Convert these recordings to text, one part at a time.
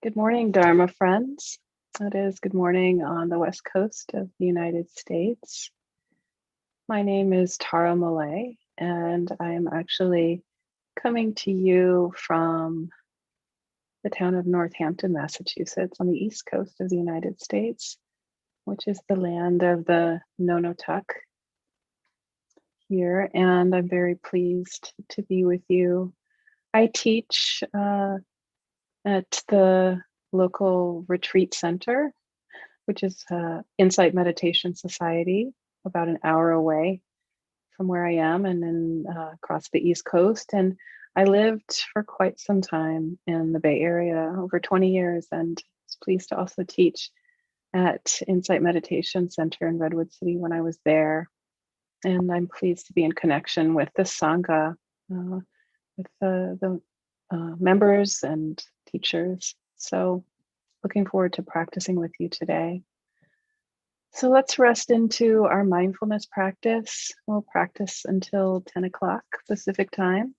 Good morning, Dharma friends. It is good morning on the West Coast of the United States. My name is Tara Mulay, and I'm actually coming to you from the town of Northampton, Massachusetts, on the East Coast of the United States, which is the land of the Nonotuck here. And I'm very pleased to be with you. I teach at the local retreat center, which is Insight Meditation Society, about an hour away from where I am, and then across the East Coast. And I lived for quite some time in the Bay Area, over 20 years, and was pleased to also teach at Insight Meditation Center in Redwood City when I was there. And I'm pleased to be in connection with the Sangha, with the members and teachers. So looking forward to practicing with you today. So let's rest into our mindfulness practice. We'll practice until 10 o'clock Pacific time.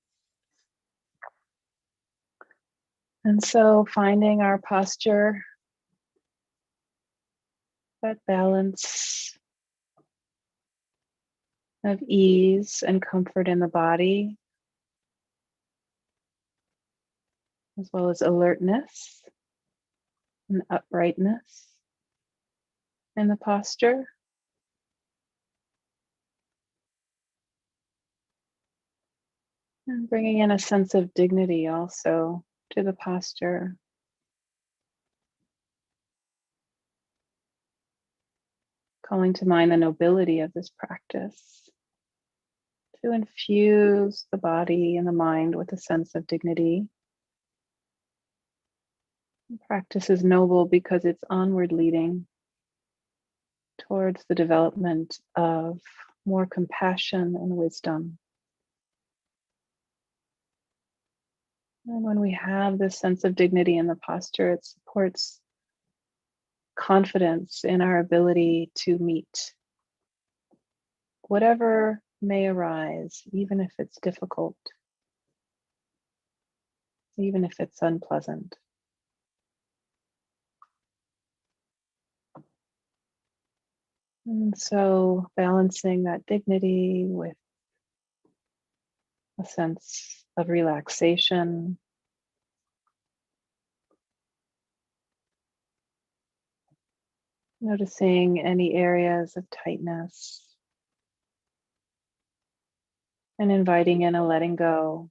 And so finding our posture, that balance of ease and comfort in the body, as well as alertness and uprightness in the posture. And bringing in a sense of dignity also to the posture. Calling to mind the nobility of this practice, to infuse the body and the mind with a sense of dignity. The practice is noble because it's onward leading towards the development of more compassion and wisdom. And when we have this sense of dignity in the posture, it supports confidence in our ability to meet whatever may arise, even if it's difficult, even if it's unpleasant. And so balancing that dignity with a sense of relaxation, noticing any areas of tightness, and inviting in a letting go.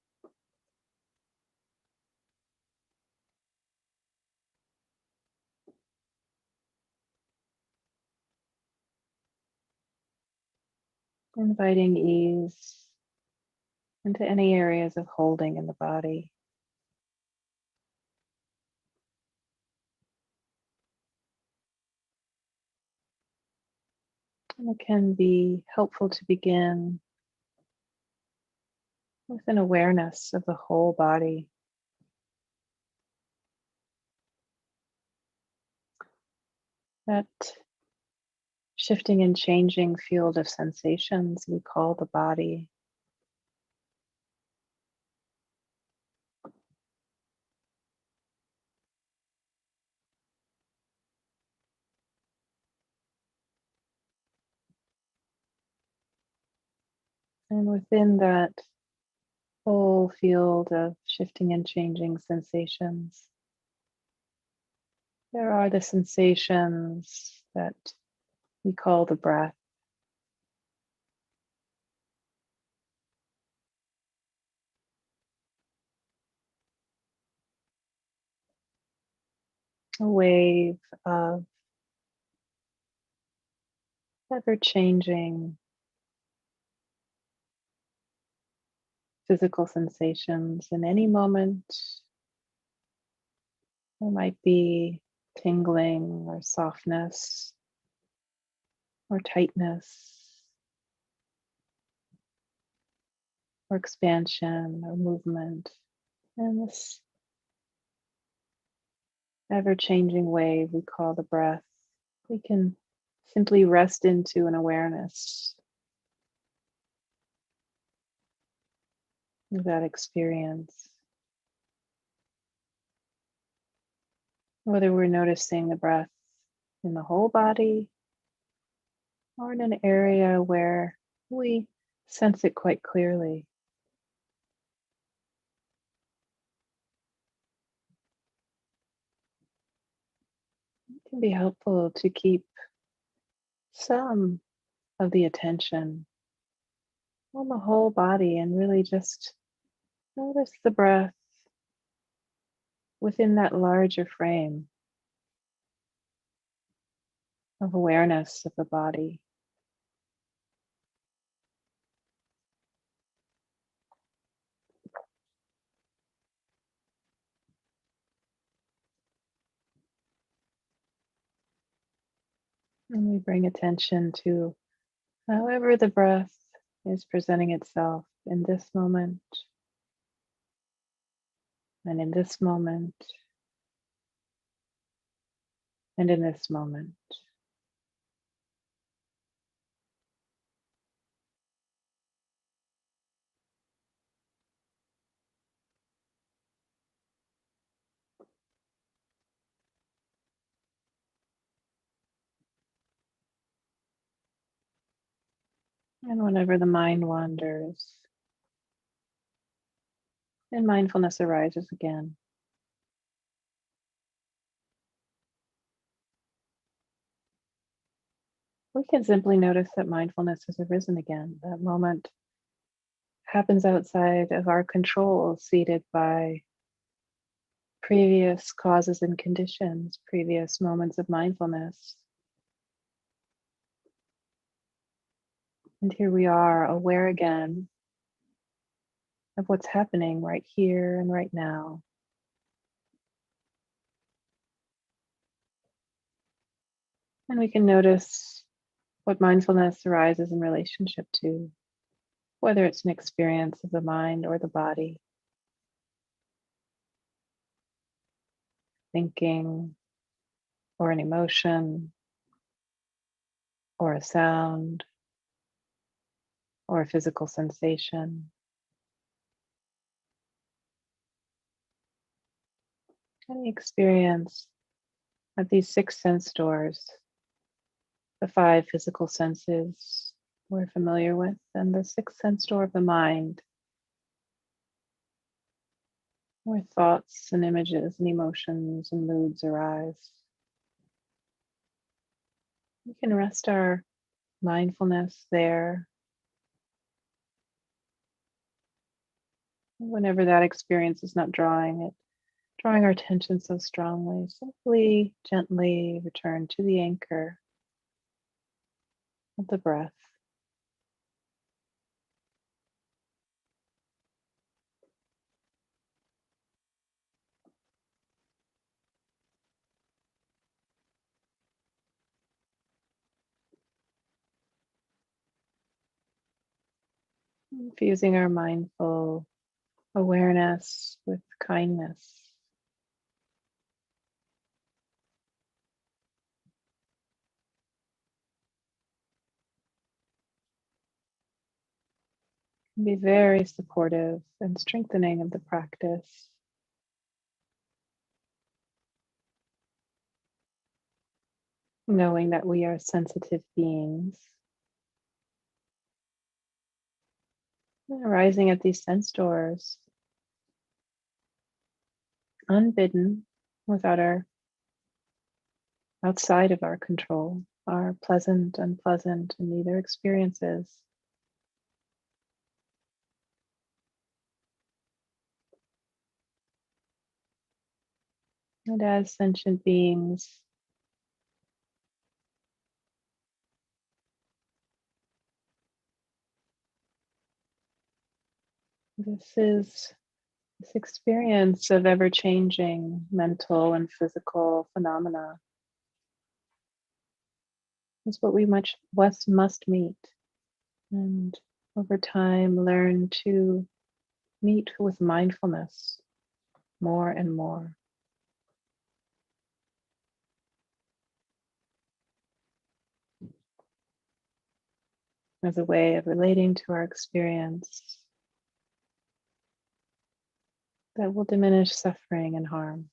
Inviting ease into any areas of holding in the body. And it can be helpful to begin with an awareness of the whole body. That shifting and changing field of sensations we call the body. And within that whole field of shifting and changing sensations, there are the sensations that we call the breath. A wave of ever-changing physical sensations. In any moment, there might be tingling or softness or tightness or expansion or movement. And this ever-changing wave we call the breath, we can simply rest into an awareness of that experience. Whether we're noticing the breath in the whole body or in an area where we sense it quite clearly. It can be helpful to keep some of the attention on the whole body and really just notice the breath within that larger frame of awareness of the body. And we bring attention to however the breath is presenting itself in this moment and in this moment and in this moment. And whenever the mind wanders and mindfulness arises again, we can simply notice that mindfulness has arisen again. That moment happens outside of our control, seated by previous causes and conditions, previous moments of mindfulness. And here we are, aware again of what's happening right here and right now. And we can notice what mindfulness arises in relationship to, whether it's an experience of the mind or the body, thinking, or an emotion, or a sound, or a physical sensation. Any experience of these six sense doors, the five physical senses we're familiar with, and the sixth sense door of the mind, where thoughts and images and emotions and moods arise. We can rest our mindfulness there. Whenever that experience is not drawing our attention so strongly, simply, gently return to the anchor of the breath. Infusing our mindful awareness with kindness. Can be very supportive and strengthening of the practice. Knowing that we are sensitive beings, arising at these sense doors, unbidden, without our outside of our control, are pleasant, unpleasant, and neither experiences. And as sentient beings, this experience of ever-changing mental and physical phenomena is what we must meet, and over time learn to meet with mindfulness more and more as a way of relating to our experience that will diminish suffering and harm.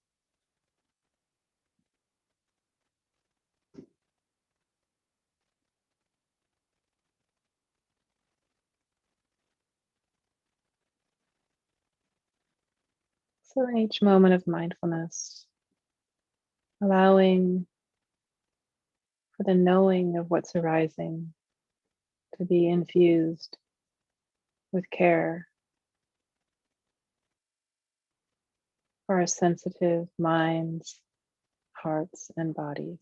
So in each moment of mindfulness, allowing for the knowing of what's arising to be infused with care for our sensitive minds, hearts, and bodies.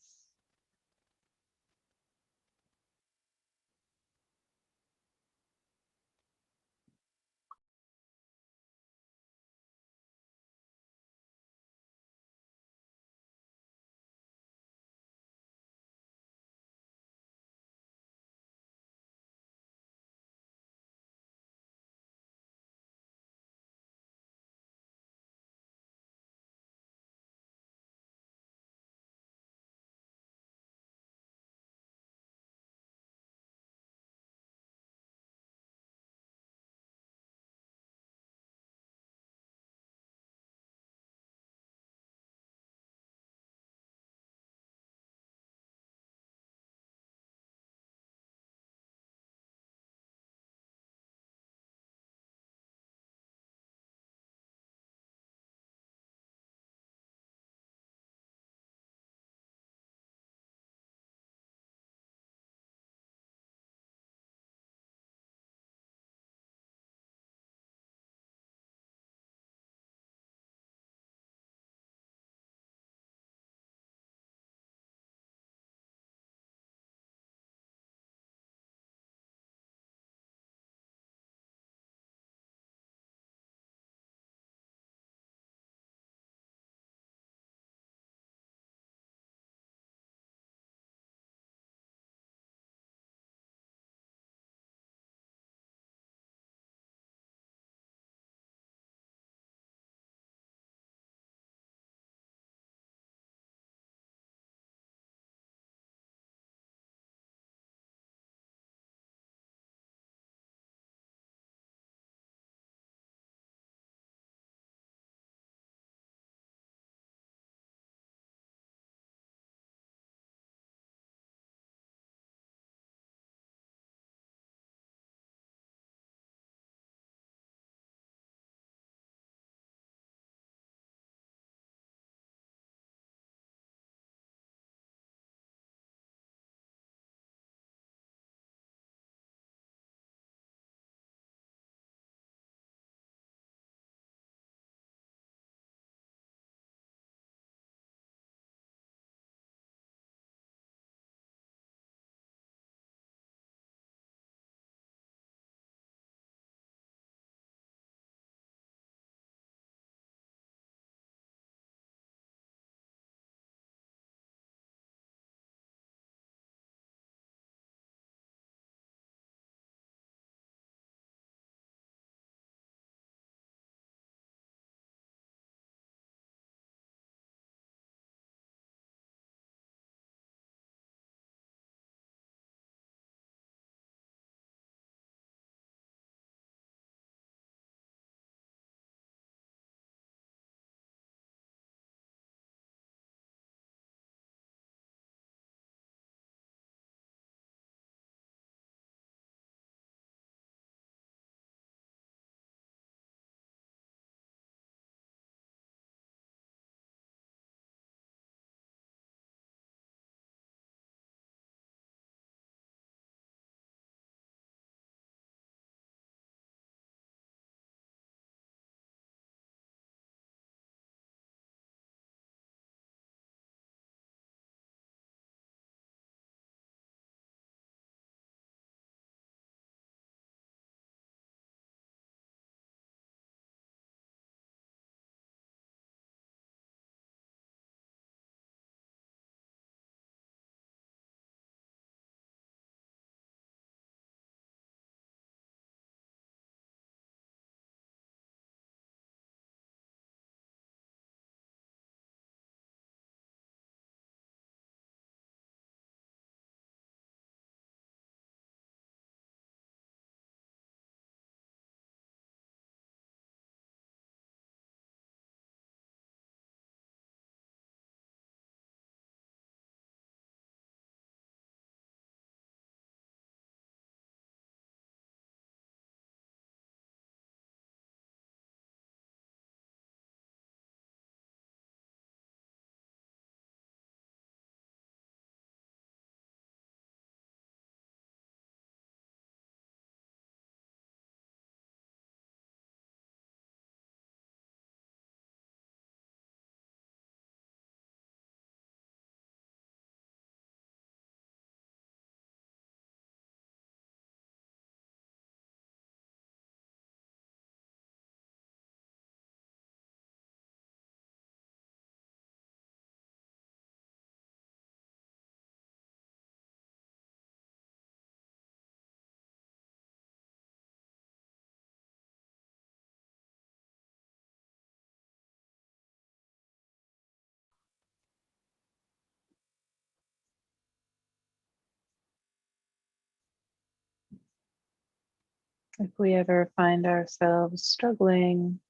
So if we ever find ourselves struggling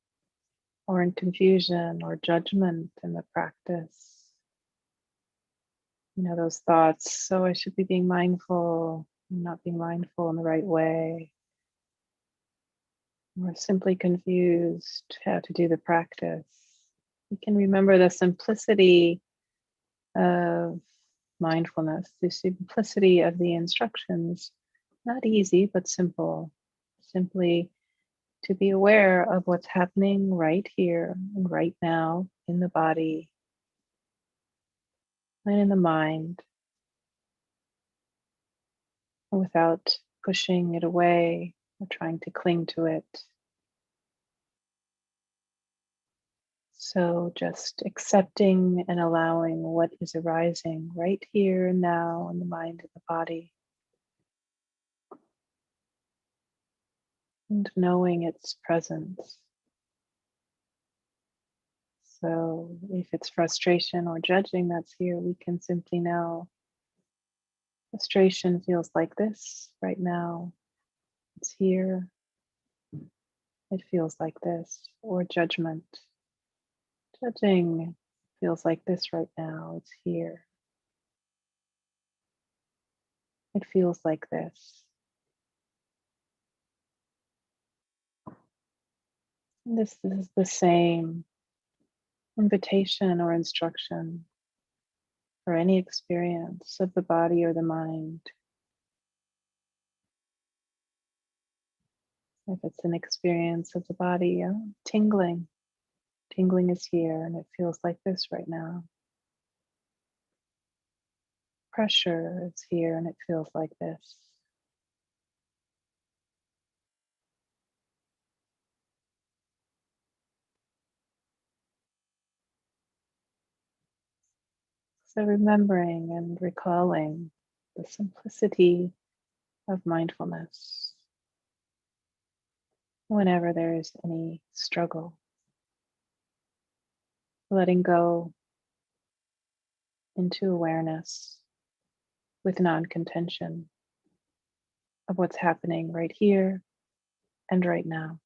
or in confusion or judgment in the practice, those thoughts, so I should be being mindful, not being mindful in the right way, or simply confused how to do the practice, we can remember the simplicity of mindfulness, the simplicity of the instructions. Not easy, but simple. Simply to be aware of what's happening right here and right now in the body and in the mind without pushing it away or trying to cling to it. So just accepting and allowing what is arising right here and now in the mind and the body, and knowing its presence. So if it's frustration or judging that's here, we can simply know frustration feels like this right now. It's here. It feels like this. Or judgment. Judging feels like this right now. It's here. It feels like this. And this is the same invitation or instruction for any experience of the body or the mind. If it's an experience of the body, tingling. Tingling is here and it feels like this right now. Pressure is here and it feels like this. So remembering and recalling the simplicity of mindfulness whenever there is any struggle, letting go into awareness with non-contention of what's happening right here and right now.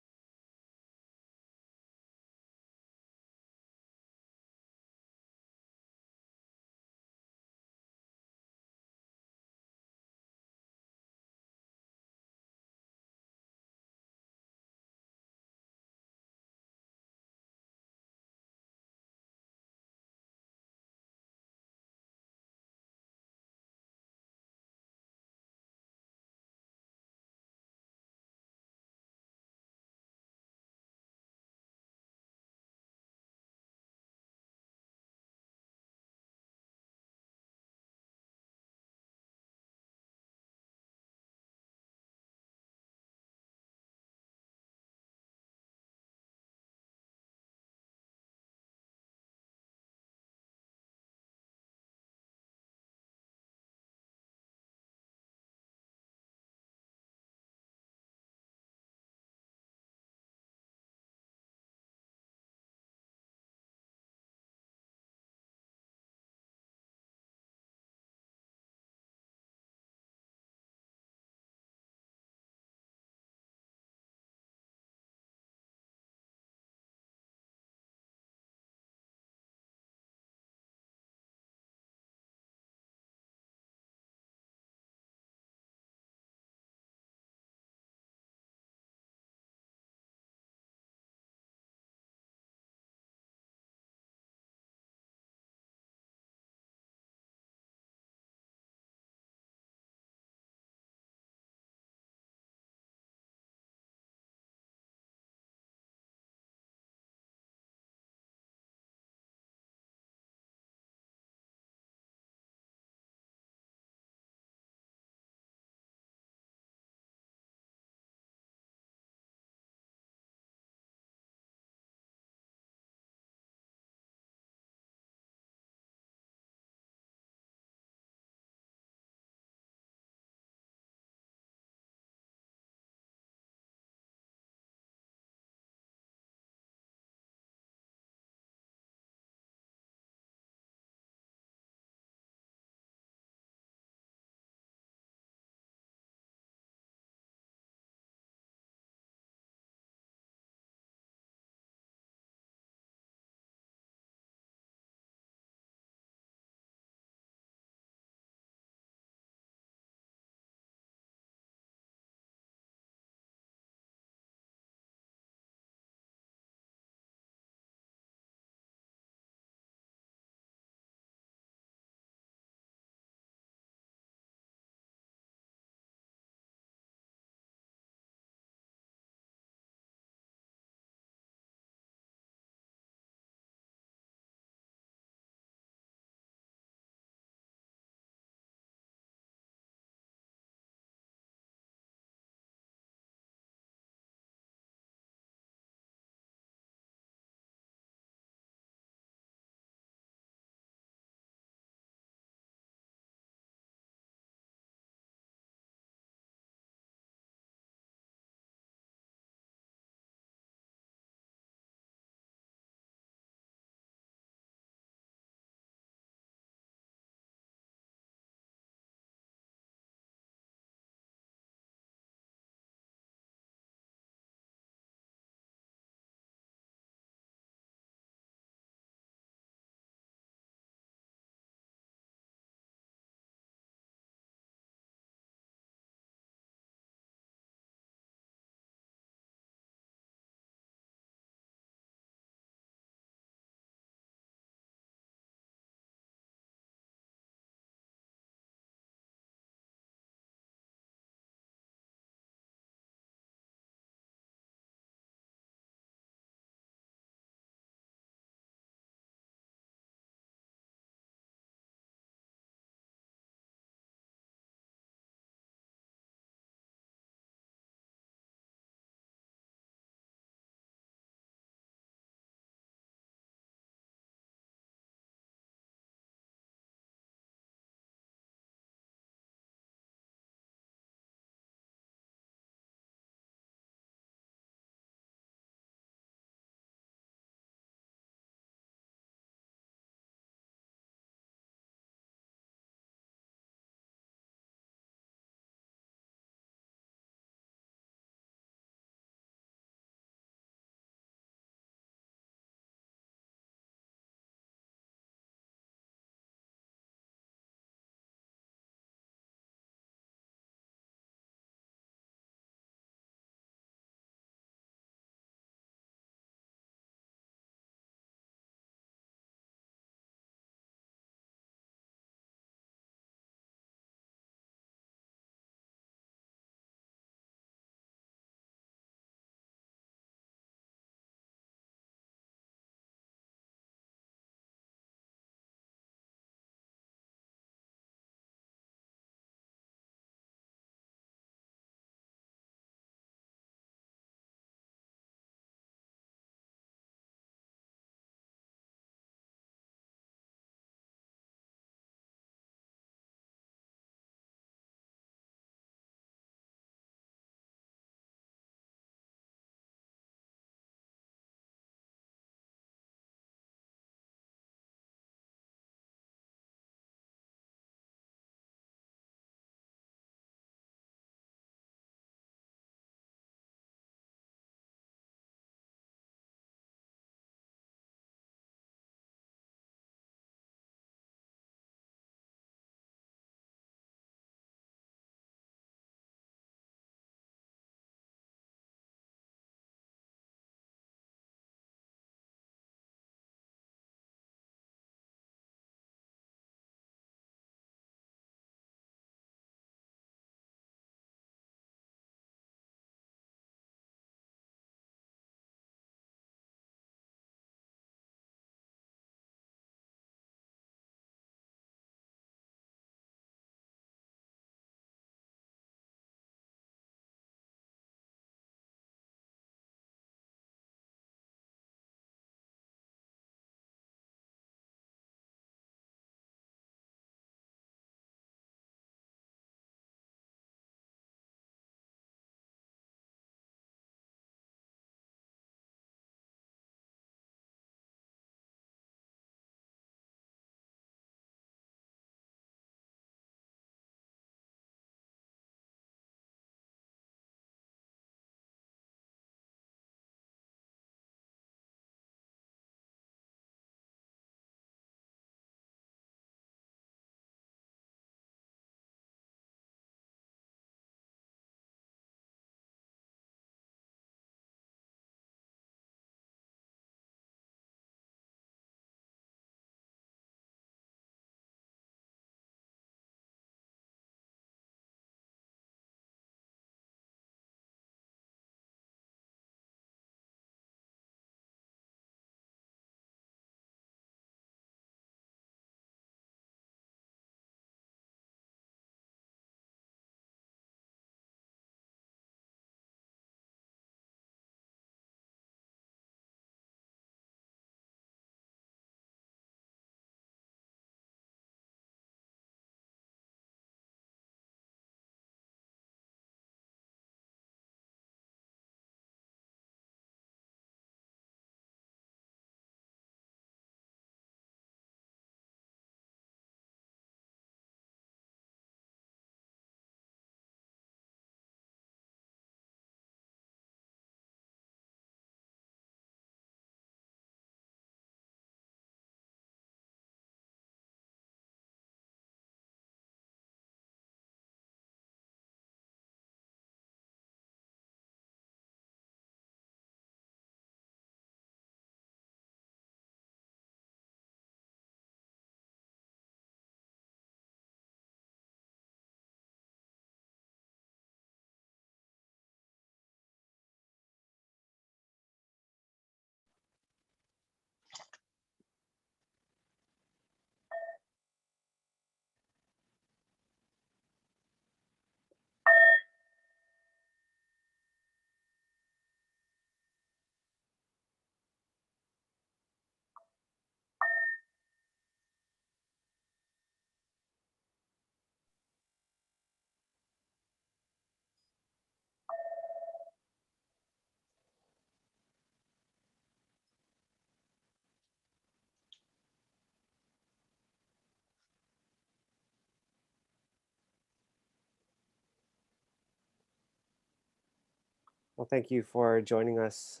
Well, thank you for joining us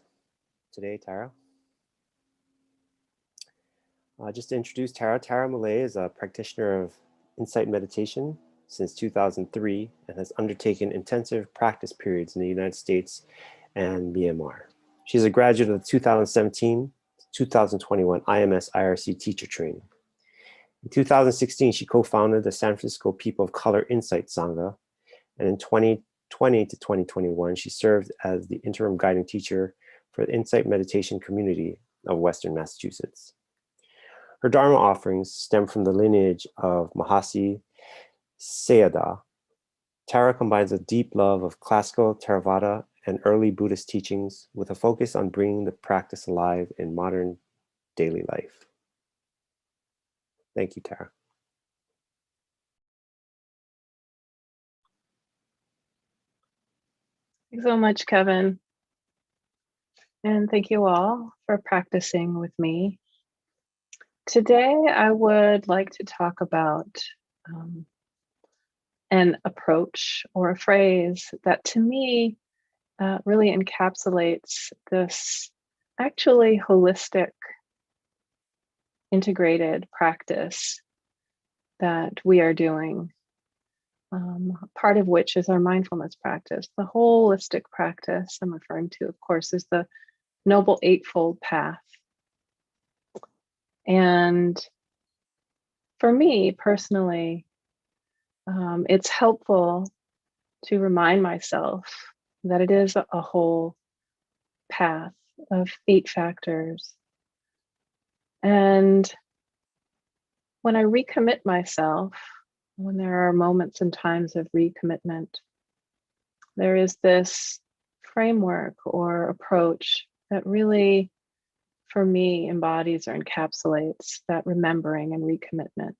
today, Tara. Just to introduce Tara, Tara Mulay is a practitioner of insight meditation since 2003 and has undertaken intensive practice periods in the United States and Myanmar. She's a graduate of the 2017 2021 IMS IRC teacher training. In 2016, she co-founded the San Francisco People of Color Insight Sangha, and in 2020 to 2021, she served as the interim guiding teacher for the Insight Meditation community of Western Massachusetts. Her Dharma offerings stem from the lineage of Mahasi Sayadaw. Tara combines a deep love of classical Theravada and early Buddhist teachings with a focus on bringing the practice alive in modern daily life. Thank you, Tara. Thanks so much, Kevin. And thank you all for practicing with me. Today, I would like to talk about an approach or a phrase that to me really encapsulates this actually holistic, integrated practice that we are doing. Part of which is our mindfulness practice. The holistic practice I'm referring to, of course, is the Noble Eightfold Path. And for me personally, it's helpful to remind myself that it is a whole path of 8 factors. And when I recommit myself, when there are moments and times of recommitment, there is this framework or approach that really, for me, embodies or encapsulates that remembering and recommitment.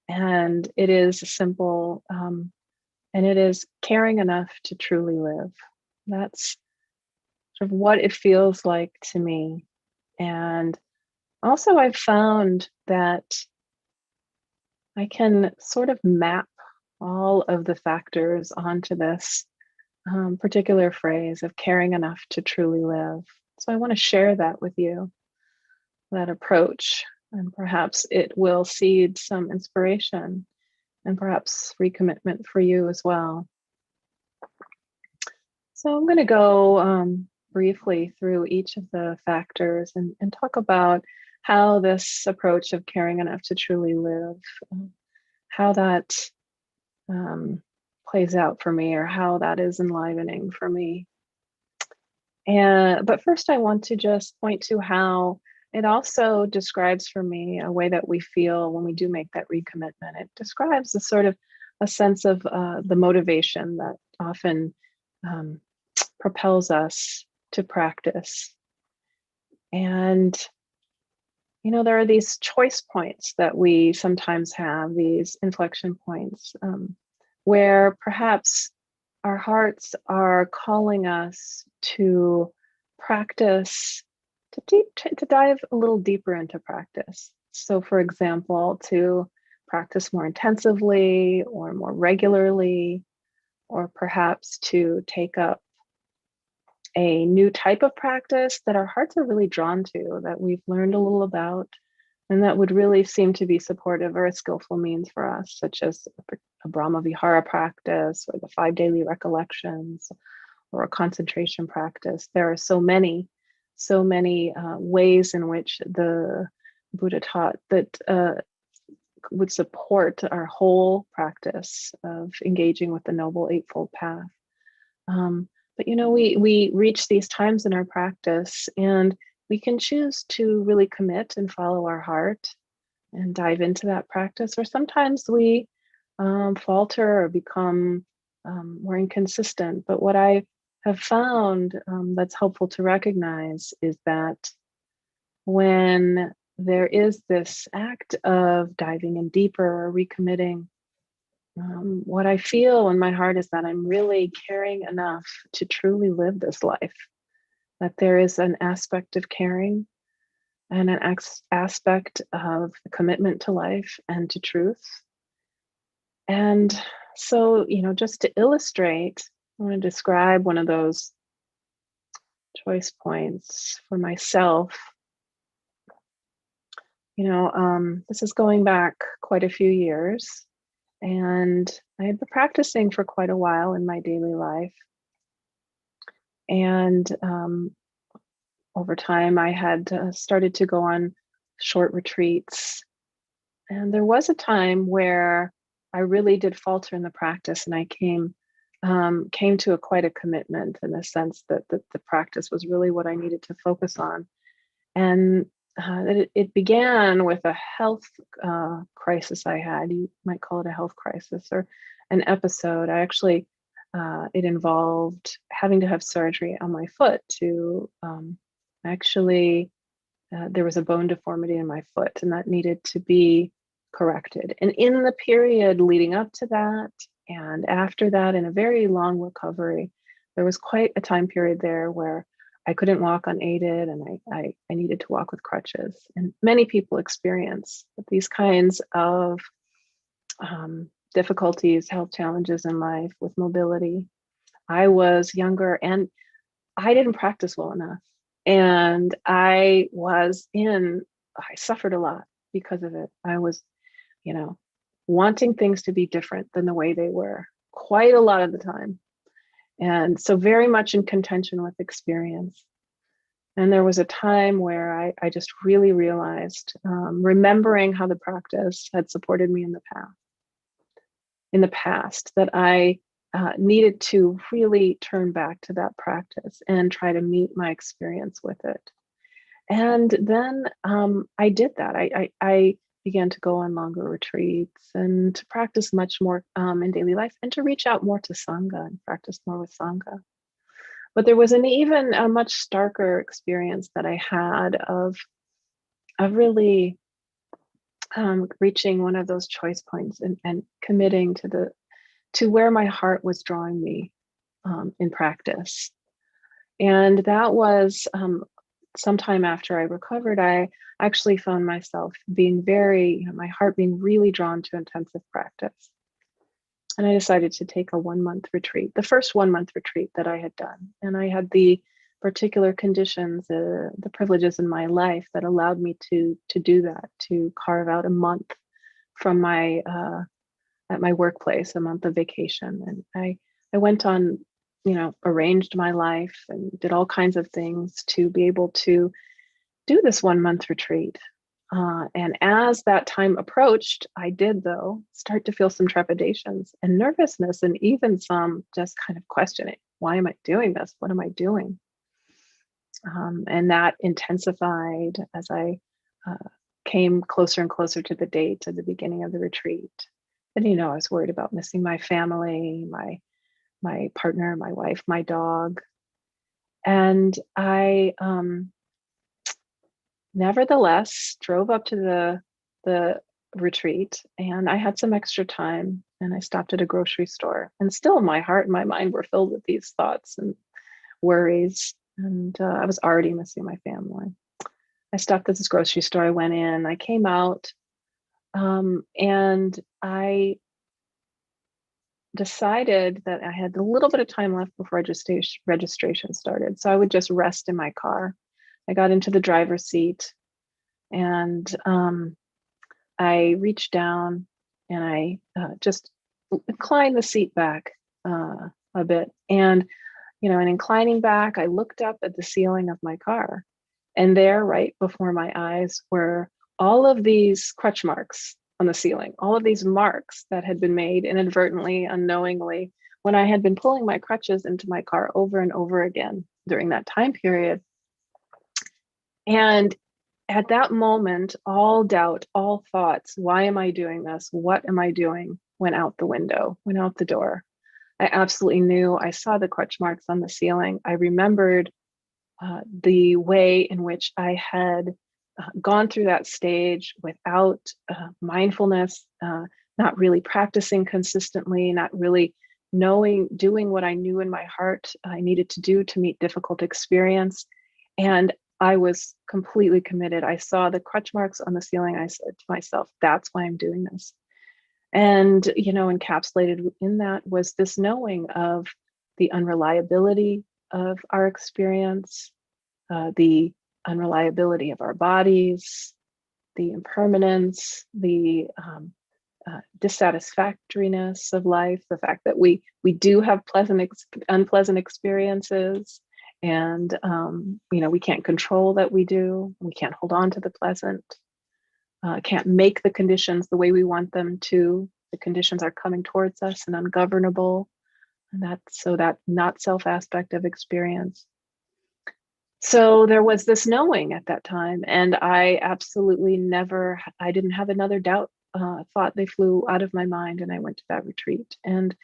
And it is simple, and it is caring enough to truly live. That's sort of what it feels like to me. And also, I've found that I can sort of map all of the factors onto this particular phrase of caring enough to truly live. So I want to share that with you, that approach, and perhaps it will seed some inspiration and perhaps recommitment for you as well. So I'm going to go briefly through each of the factors and talk about how this approach of caring enough to truly live, how that plays out for me, or how that is enlivening for me. But first, I want to just point to how it also describes for me a way that we feel when we do make that recommitment. It describes a sort of a sense of the motivation that often propels us to practice. And, you know, there are these choice points that we sometimes have, these inflection points, where perhaps our hearts are calling us to practice, to dive a little deeper into practice. So, for example, to practice more intensively or more regularly, or perhaps to take up a new type of practice that our hearts are really drawn to, that we've learned a little about, and that would really seem to be supportive or a skillful means for us, such as a Brahma Vihara practice, or the 5 daily recollections, or a concentration practice. There are so many ways in which the Buddha taught that would support our whole practice of engaging with the Noble Eightfold Path. But you know, we reach these times in our practice, and we can choose to really commit and follow our heart and dive into that practice, or sometimes we falter or become more inconsistent. But what I have found that's helpful to recognize is that when there is this act of diving in deeper or recommitting, what I feel in my heart is that I'm really caring enough to truly live this life, that there is an aspect of caring and an aspect of commitment to life and to truth. And so, you know, just to illustrate, I want to describe one of those choice points for myself. This is going back quite a few years, and I had been practicing for quite a while in my daily life. And over time, I had started to go on short retreats. And there was a time where I really did falter in the practice, and I came to quite a commitment in the sense that the practice was really what I needed to focus on. And it began with a health crisis I had. You might call it a health crisis or an episode. It involved having to have surgery on my foot to actually, there was a bone deformity in my foot, and that needed to be corrected. And in the period leading up to that and after that, in a very long recovery, there was quite a time period there where I couldn't walk unaided, and I needed to walk with crutches. And many people experience these kinds of difficulties, health challenges in life with mobility. I was younger and I didn't practice well enough. And I suffered a lot because of it. I was, wanting things to be different than the way they were quite a lot of the time. And so very much in contention with experience. And there was a time where I just really realized, remembering how the practice had supported me in the past, that I needed to really turn back to that practice and try to meet my experience with it. And then I did that. I began to go on longer retreats and to practice much more in daily life, and to reach out more to Sangha and practice more with Sangha. But there was even a much starker experience that I had of really reaching one of those choice points and committing to where my heart was drawing me in practice. And that was sometime after I recovered. I actually found myself being my heart being really drawn to intensive practice. And I decided to take a 1-month retreat, the first 1-month retreat that I had done. And I had the particular conditions, the privileges in my life that allowed me to do that, to carve out a month from at my workplace, a month of vacation. And I went on, arranged my life and did all kinds of things to be able to do this 1-month retreat. And as that time approached, I did, though, start to feel some trepidations and nervousness, and even some just kind of questioning, why am I doing this? What am I doing? And that intensified as I came closer and closer to the date of the beginning of the retreat. And, I was worried about missing my family, my partner, my wife, my dog. And I nevertheless drove up to the retreat, and I had some extra time, and I stopped at a grocery store, and still my heart and my mind were filled with these thoughts and worries. And I was already missing my family. I stopped at this grocery store. I went in, I came out, and I decided that I had a little bit of time left before registration started. So I would just rest in my car. I got into the driver's seat, and I reached down and I just inclined the seat back a bit. And, in inclining back, I looked up at the ceiling of my car, and there, right before my eyes, were all of these crutch marks on the ceiling, all of these marks that had been made inadvertently, unknowingly, when I had been pulling my crutches into my car over and over again during that time period. And at that moment, all doubt, all thoughts, why am I doing this? What am I doing? Went out the window, went out the door. I absolutely knew. I saw the crutch marks on the ceiling. I remembered the way in which I had gone through that stage without mindfulness, not really practicing consistently, not really doing what I knew in my heart I needed to do to meet difficult experience. And I was completely committed. I saw the crutch marks on the ceiling. I said to myself, that's why I'm doing this. And, encapsulated in that was this knowing of the unreliability, of our experience, the unreliability of our bodies, the impermanence, the dissatisfactoriness of life, the fact that we do have unpleasant experiences, and we can't control that we do. We can't hold on to the pleasant. Can't make the conditions the way we want them to. The conditions are coming towards us and ungovernable, and that not self aspect of experience. So there was this knowing at that time, and I absolutely I didn't have another doubt thought. They flew out of my mind, and I went to that retreat, and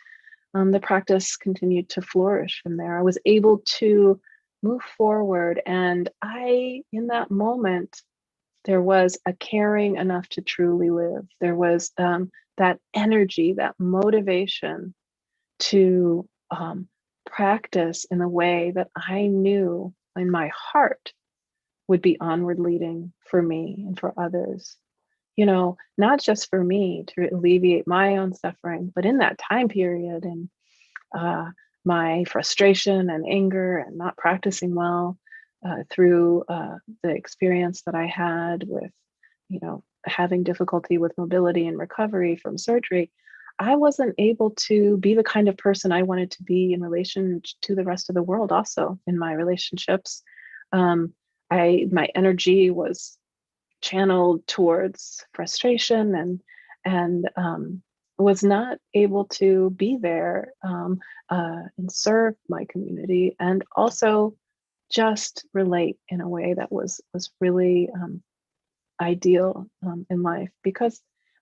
the practice continued to flourish from there. I was able to move forward, and in that moment, there was a caring enough to truly live. There was that energy, that motivation to practice in a way that I knew in my heart would be onward leading for me and for others. Not just for me to alleviate my own suffering, but in that time period and my frustration and anger and not practicing well through the experience that I had with, having difficulty with mobility and recovery from surgery. I wasn't able to be the kind of person I wanted to be in relation to the rest of the world, also in my relationships. My energy was channeled towards frustration and was not able to be there and serve my community, and also just relate in a way that was really ideal in life, because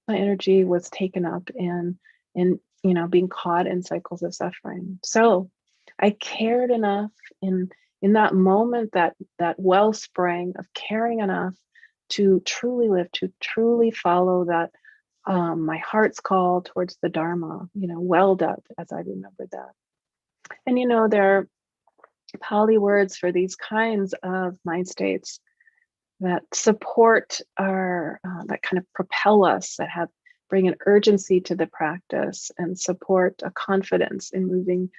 my energy was taken up in being caught in cycles of suffering. So I cared enough in that moment, that wellspring of caring enough to truly live, to truly follow that my heart's call towards the Dharma, welled up as I remembered that. And there are Pali words for these kinds of mind states that support our, that kind of propel us, that bring an urgency to the practice and support a confidence in moving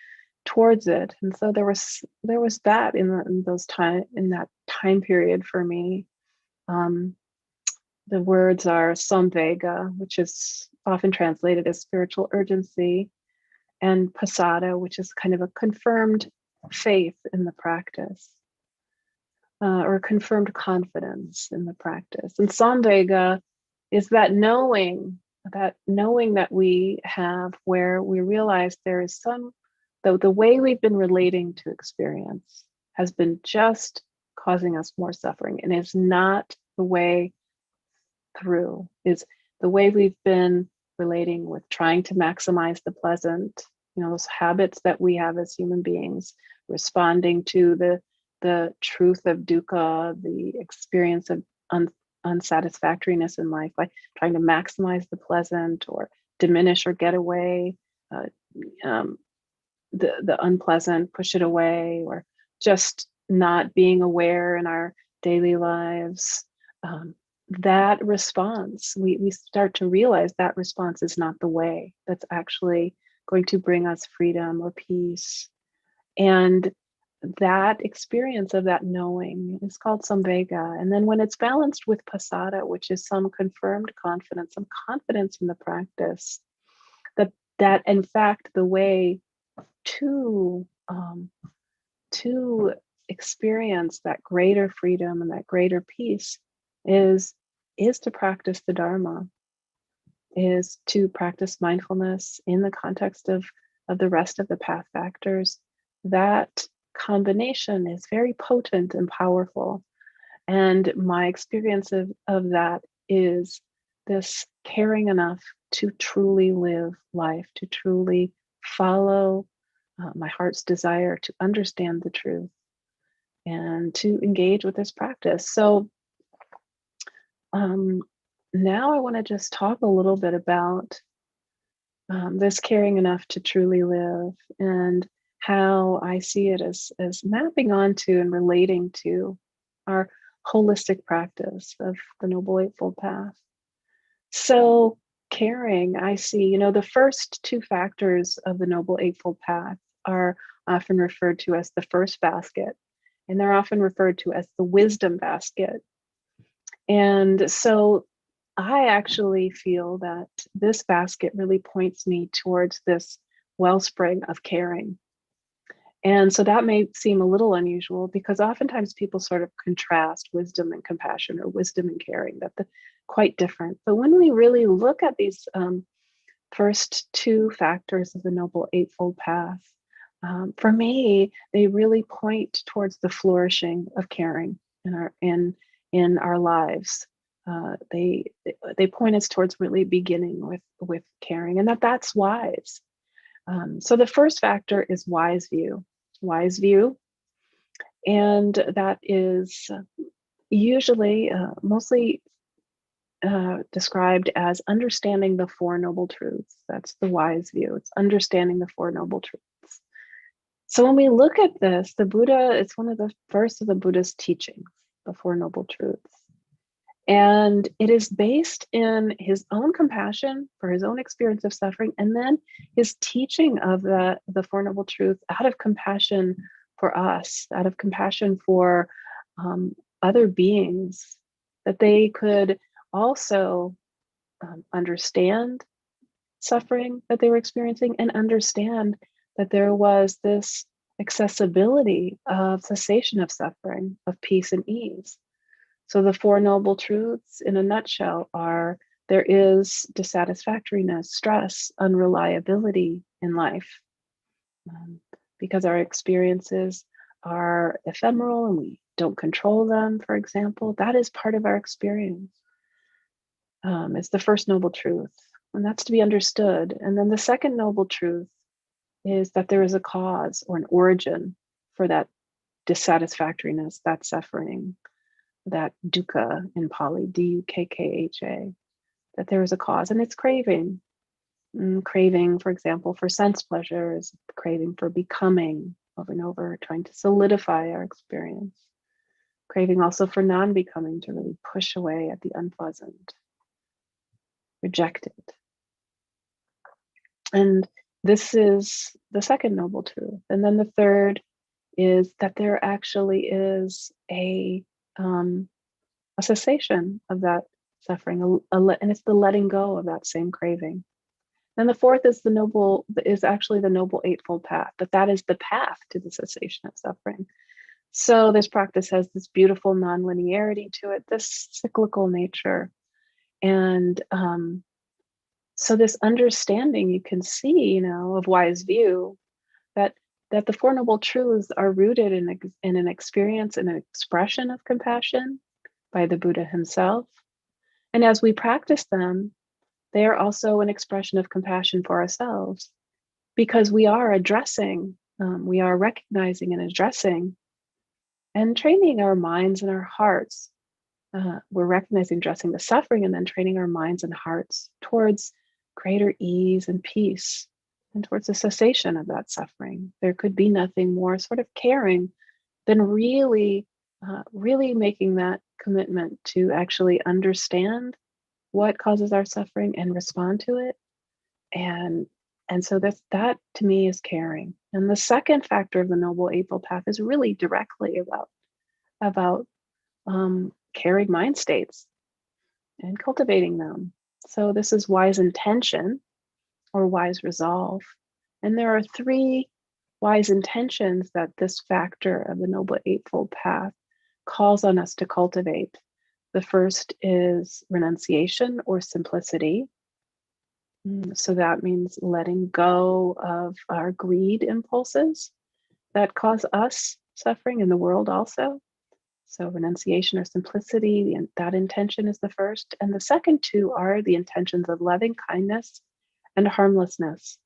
towards it. And so there was that in that time period for me. The words are samvega, which is often translated as spiritual urgency, and pasada, which is kind of a confirmed faith in the practice, or confirmed confidence in the practice. And samvega is that knowing that we have, where we realize there is the way we've been relating to experience has been just causing us more suffering, and is not the way through. Is the way we've been relating with trying to maximize the pleasant, those habits that we have as human beings, responding to the truth of dukkha, the experience of unsatisfactoriness in life, by trying to maximize the pleasant or diminish or get away the unpleasant, push it away, or just not being aware in our daily lives. That response, we start to realize that response is not the way that's actually going to bring us freedom or peace. And that experience of that knowing is called samvega. And then when it's balanced with pasada, which is some confirmed confidence, some confidence in the practice, that in fact the way to experience that greater freedom and that greater peace is to practice the Dharma, is to practice mindfulness in the context of the rest of the path factors. That combination is very potent and powerful. And my experience of that is this caring enough to truly live life, to truly follow my heart's desire to understand the truth and to engage with this practice. So now I want to just talk a little bit about this caring enough to truly live, and how I see it as mapping onto and relating to our holistic practice of the Noble Eightfold Path. So caring, I see, the first two factors of the Noble Eightfold Path are often referred to as the first basket, and they're often referred to as the wisdom basket. And so I actually feel that this basket really points me towards this wellspring of caring. And so that may seem a little unusual because oftentimes people sort of contrast wisdom and compassion, or wisdom and caring, that the quite different. But when we really look at these first two factors of the Noble Eightfold Path, for me, they really point towards the flourishing of caring in our lives. They point us towards really beginning with caring, and that's wise. So the first factor is wise view, and that is usually mostly described as understanding the Four Noble Truths. That's the wise view. It's understanding the Four Noble Truths. So when we look at this, the Buddha, it's one of the first of the Buddha's teachings, the Four Noble Truths. And it is based in his own compassion for his own experience of suffering, and then his teaching of the Four Noble Truths out of compassion for us, out of compassion for other beings, that they could also understand suffering that they were experiencing, and understand that there was this accessibility of cessation of suffering, of peace and ease. So the Four Noble Truths in a nutshell are: there is dissatisfactoriness, stress, unreliability in life, because our experiences are ephemeral and we don't control them, for example. That is part of our experience. It's the first Noble Truth, and that's to be understood. And then the second Noble Truth is that there is a cause or an origin for that dissatisfactoriness, that suffering, that dukkha in Pali, dukkha, that there is a cause, and it's craving. Craving, for example, for sense pleasures, craving for becoming over and over, trying to solidify our experience. Craving also for non-becoming, to really push away at the unpleasant, reject it. And this is the second Noble Truth. And then the third is that there actually is a cessation of that suffering, and it's the letting go of that same craving. Then the fourth is actually the Noble Eightfold Path, that is the path to the cessation of suffering. So this practice has this beautiful non-linearity to it, this cyclical nature. And so this understanding you can see, of wise view, that the Four Noble Truths are rooted in an experience and an expression of compassion by the Buddha himself. And as we practice them, they are also an expression of compassion for ourselves, because we are addressing, we are recognizing and addressing and training our minds and our hearts. We're recognizing, addressing the suffering, and then training our minds and hearts towards greater ease and peace, and towards the cessation of that suffering. There could be nothing more sort of caring than really making that commitment to actually understand what causes our suffering and respond to it. And so that to me is caring. And the second factor of the Noble Eightfold Path is really directly about caring mind states and cultivating them. So this is wise intention, or wise resolve. And there are three wise intentions that this factor of the Noble Eightfold Path calls on us to cultivate. The first is renunciation, or simplicity. So that means letting go of our greed impulses that cause us suffering in the world also. So renunciation or simplicity, that intention is the first. And the second two are the intentions of loving kindness and harmlessness.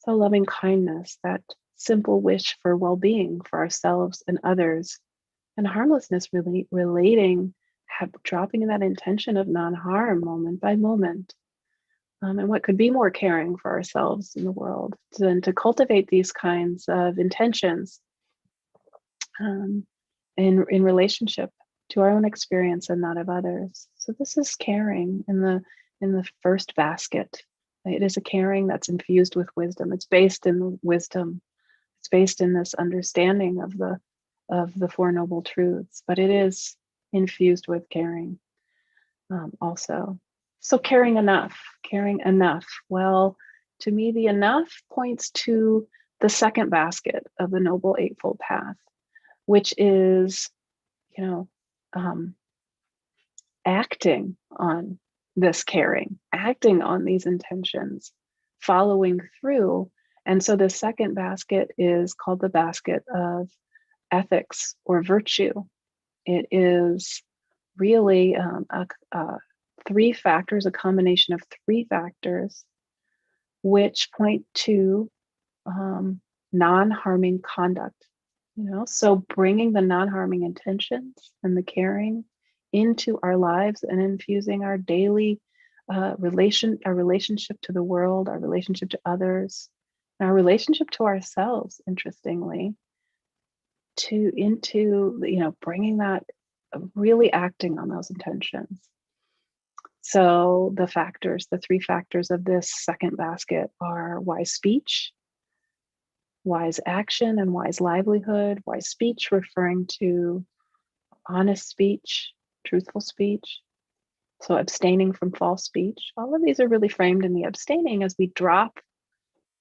So loving kindness, that simple wish for well-being for ourselves and others. And harmlessness, really dropping in that intention of non-harm moment by moment. And what could be more caring for ourselves in the world than to cultivate these kinds of intentions in relationship to our own experience and that of others. So this is caring in the first basket. It is a caring that's infused with wisdom. It's based in wisdom It's based in this understanding of the Four Noble Truths, but it is infused with caring also. So caring enough. Well, to me, the enough points to the second basket of the Noble Eightfold Path, which is, you know, acting on this caring, acting on these intentions, following through. And so the second basket is called the basket of ethics or virtue. It is really three factors, a combination of three factors, which point to non-harming conduct. So bringing the non-harming intentions and the caring into our lives and infusing our daily our relationship to the world, our relationship to others, and our relationship to ourselves, interestingly, into bringing that, really acting on those intentions. So the three factors of this second basket are wise speech, wise action, and wise livelihood. Wise speech referring to honest speech, truthful speech. So abstaining from false speech. All of these are really framed in the abstaining. As we drop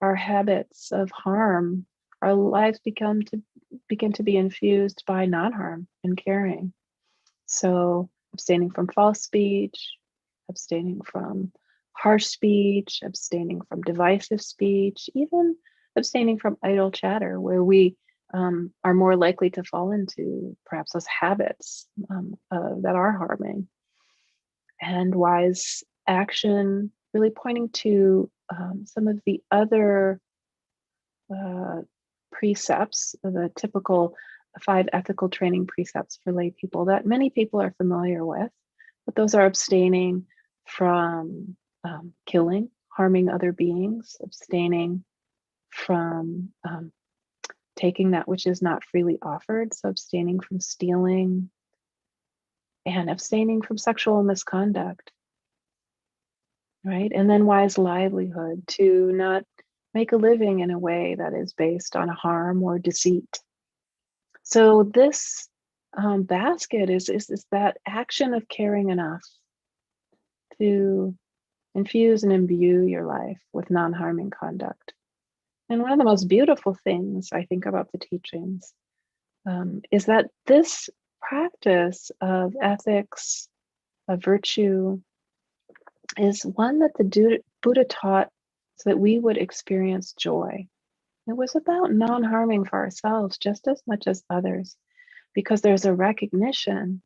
our habits of harm, our lives begin to be infused by non-harm and caring. So abstaining from false speech, abstaining from harsh speech, abstaining from divisive speech, even abstaining from idle chatter, where we are more likely to fall into perhaps those habits that are harming. And wise action, really pointing to some of the other precepts, the typical 5 ethical training precepts for lay people that many people are familiar with, but those are abstaining from killing, harming other beings, abstaining from taking that which is not freely offered, so abstaining from stealing, and abstaining from sexual misconduct, right? And then wise livelihood, to not make a living in a way that is based on harm or deceit. So this basket is that action of caring enough to infuse and imbue your life with non-harming conduct. And one of the most beautiful things I think about the teachings is that this practice of ethics, of virtue, is one that the Buddha taught so that we would experience joy. It was about non-harming for ourselves just as much as others, because there's a recognition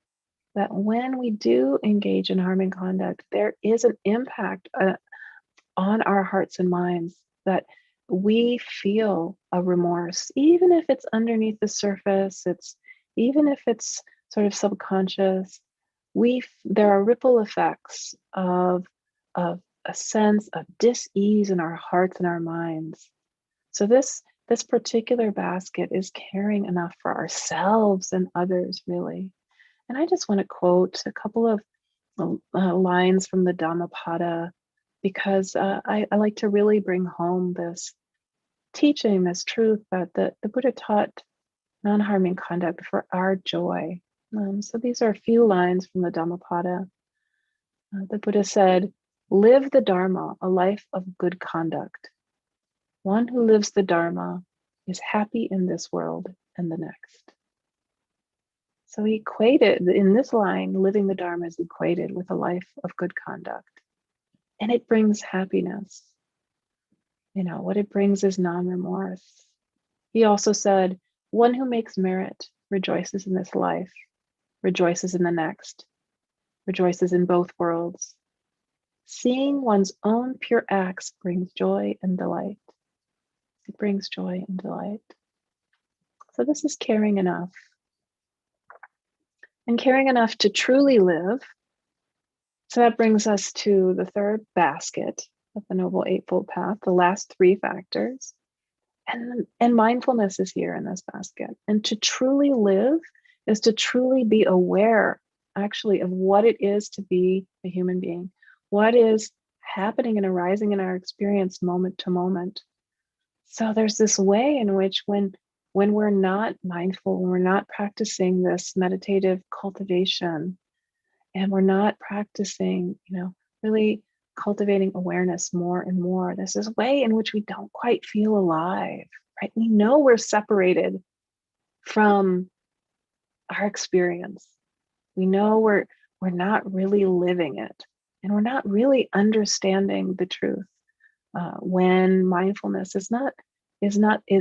that when we do engage in harming conduct, there is an impact on our hearts and minds, that we feel a remorse, even if it's underneath the surface, even if it's sort of subconscious. There are ripple effects of a sense of dis-ease in our hearts and our minds. So this particular basket is caring enough for ourselves and others, really. And I just want to quote a couple of lines from the Dhammapada, because I like to really bring home this teaching, this truth that the Buddha taught non-harming conduct for our joy. So these are a few lines from the Dhammapada. The Buddha said, "Live the Dharma, a life of good conduct. One who lives the Dharma is happy in this world and the next." So he equated, in this line, living the Dharma is equated with a life of good conduct. And it brings happiness. What it brings is non-remorse. He also said, "One who makes merit rejoices in this life, rejoices in the next, rejoices in both worlds. Seeing one's own pure acts brings joy and delight." It brings joy and delight. So this is caring enough. And caring enough to truly live. So that brings us to the third basket of the Noble Eightfold Path, the last 3 factors. And mindfulness is here in this basket. And to truly live is to truly be aware, actually, of what it is to be a human being, what is happening and arising in our experience moment to moment. So there's this way in which when we're not mindful, when we're not practicing this meditative cultivation, and we're not practicing, really cultivating awareness more and more, there's this way in which we don't quite feel alive, right? We know we're separated from our experience. We know we're not really living it, and we're not really understanding the truth. When mindfulness is when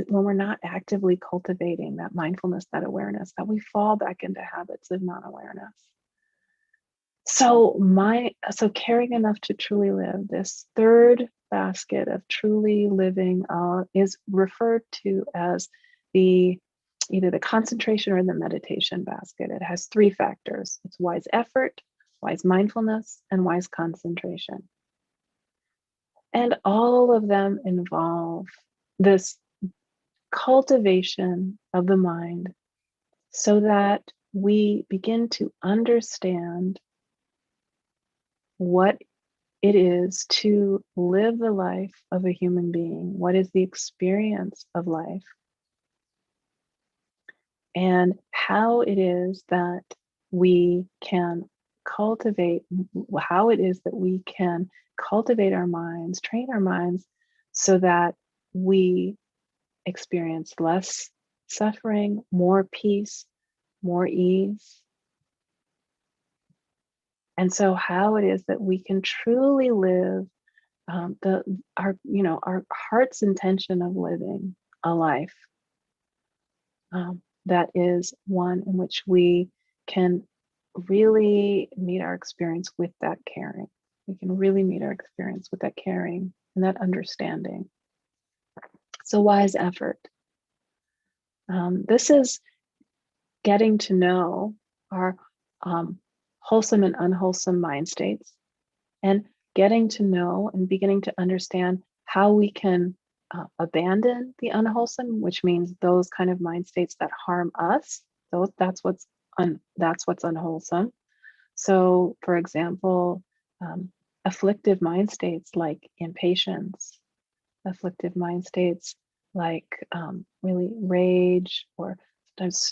we're not actively cultivating that mindfulness, that awareness, that we fall back into habits of non-awareness. So caring enough to truly live, this third basket of truly living is referred to as the either the concentration or the meditation basket. It has three factors. It's wise effort, wise mindfulness, and wise concentration. And all of them involve this cultivation of the mind so that we begin to understand what it is to live the life of a human being. What is the experience of life? And how it is that we can cultivate, how it is that we can cultivate our minds, train our minds so that we experience less suffering, more peace, more ease. And so how it is that we can truly live our heart's intention of living a life that is one in which we can really meet our experience with that caring. We can really meet our experience with that caring and that understanding. So wise effort. This is getting to know our wholesome and unwholesome mind states, and getting to know and beginning to understand how we can abandon the unwholesome, which means those kind of mind states that harm us. That's what's unwholesome. So, for example, afflictive mind states like impatience, afflictive mind states like really rage, or sometimes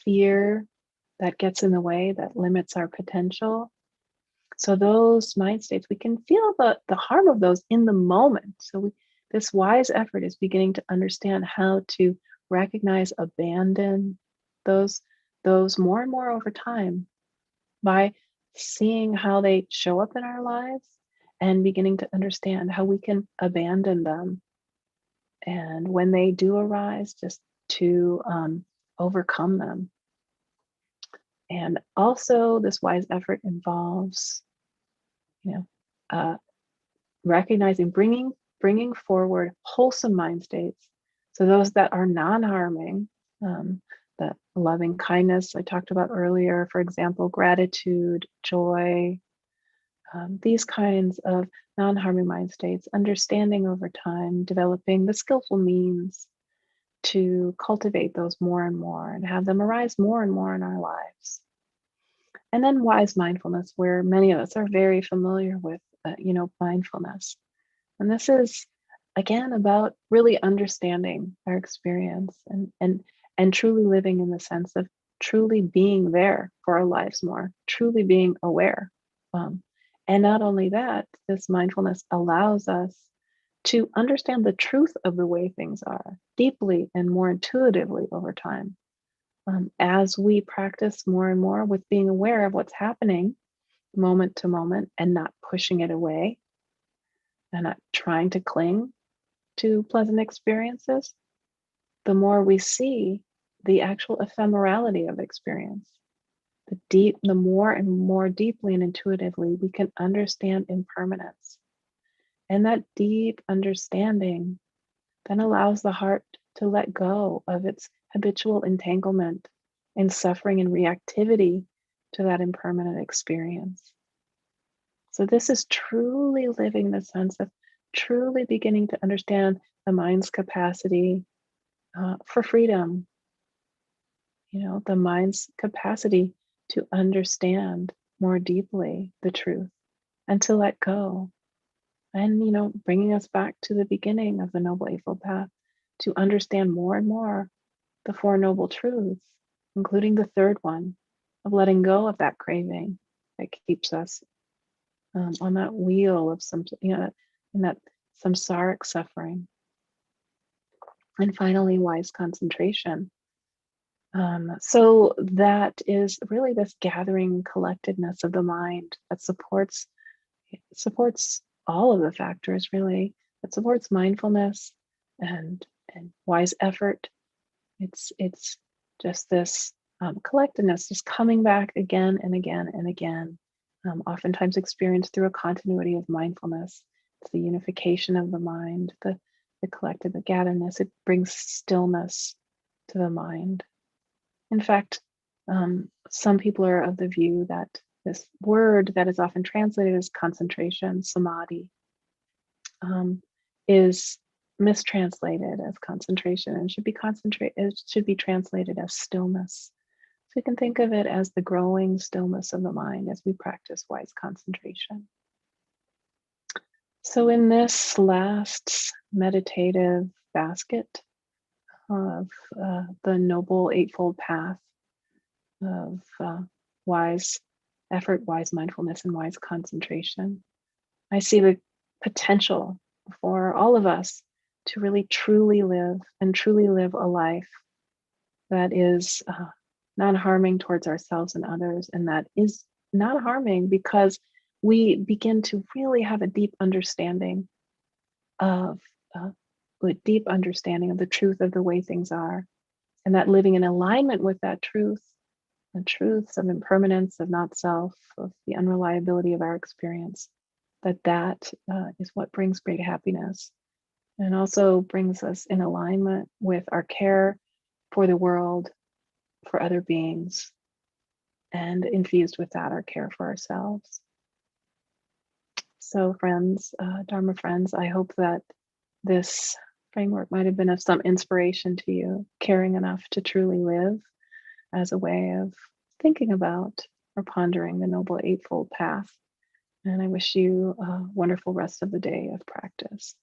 fear that gets in the way, that limits our potential. So those mind states, we can feel the harm of those in the moment. So this wise effort is beginning to understand how to recognize, abandon those more and more over time by seeing how they show up in our lives and beginning to understand how we can abandon them. And when they do arise, just to overcome them. And also, this wise effort involves uh, recognizing, bringing forward wholesome mind states. So those that are non-harming, the loving kindness I talked about earlier, for example, gratitude, joy, these kinds of non-harming mind states, understanding over time, developing the skillful means to cultivate those more and more and have them arise more and more in our lives. And then wise mindfulness, where many of us are very familiar with, mindfulness. And this is, again, about really understanding our experience and truly living in the sense of truly being there for our lives more, truly being aware. And not only that, this mindfulness allows us to understand the truth of the way things are deeply and more intuitively over time. As we practice more and more with being aware of what's happening moment to moment and not pushing it away and not trying to cling to pleasant experiences, the more we see the actual ephemerality of experience, the more and more deeply and intuitively we can understand impermanence. And that deep understanding then allows the heart to let go of its habitual entanglement in suffering and reactivity to that impermanent experience. So, this is truly living the sense of truly beginning to understand the mind's capacity for freedom, the mind's capacity to understand more deeply the truth and to let go. And, bringing us back to the beginning of the Noble Eightfold Path to understand more and more the Four Noble Truths, including the third one of letting go of that craving that keeps us on that wheel of in that samsaric suffering. And finally, wise concentration. So that is really this gathering collectedness of the mind that supports all of the factors, really. That supports mindfulness and wise effort. It's just this collectedness, just coming back again and again and again. Oftentimes experienced through a continuity of mindfulness. It's the unification of the mind, the collective, the gatherness. It brings stillness to the mind. In fact, some people are of the view that this word that is often translated as concentration, samadhi, is mistranslated as concentration and it should be translated as stillness. So we can think of it as the growing stillness of the mind as we practice wise concentration. So in this last meditative basket of the Noble Eightfold Path of wise effort, wise mindfulness, and wise concentration, I see the potential for all of us to really truly live a life that is not harming towards ourselves and others, and that is not harming because we begin to really have a deep understanding of the truth of the way things are, and that living in alignment with that truth, the truths of impermanence, of not self, of the unreliability of our experience, that is what brings great happiness and also brings us in alignment with our care for the world, for other beings, and infused with that, our care for ourselves. So friends, Dharma friends, I hope that this framework might have been of some inspiration to you, caring enough to truly live as a way of thinking about or pondering the Noble Eightfold Path. And I wish you a wonderful rest of the day of practice.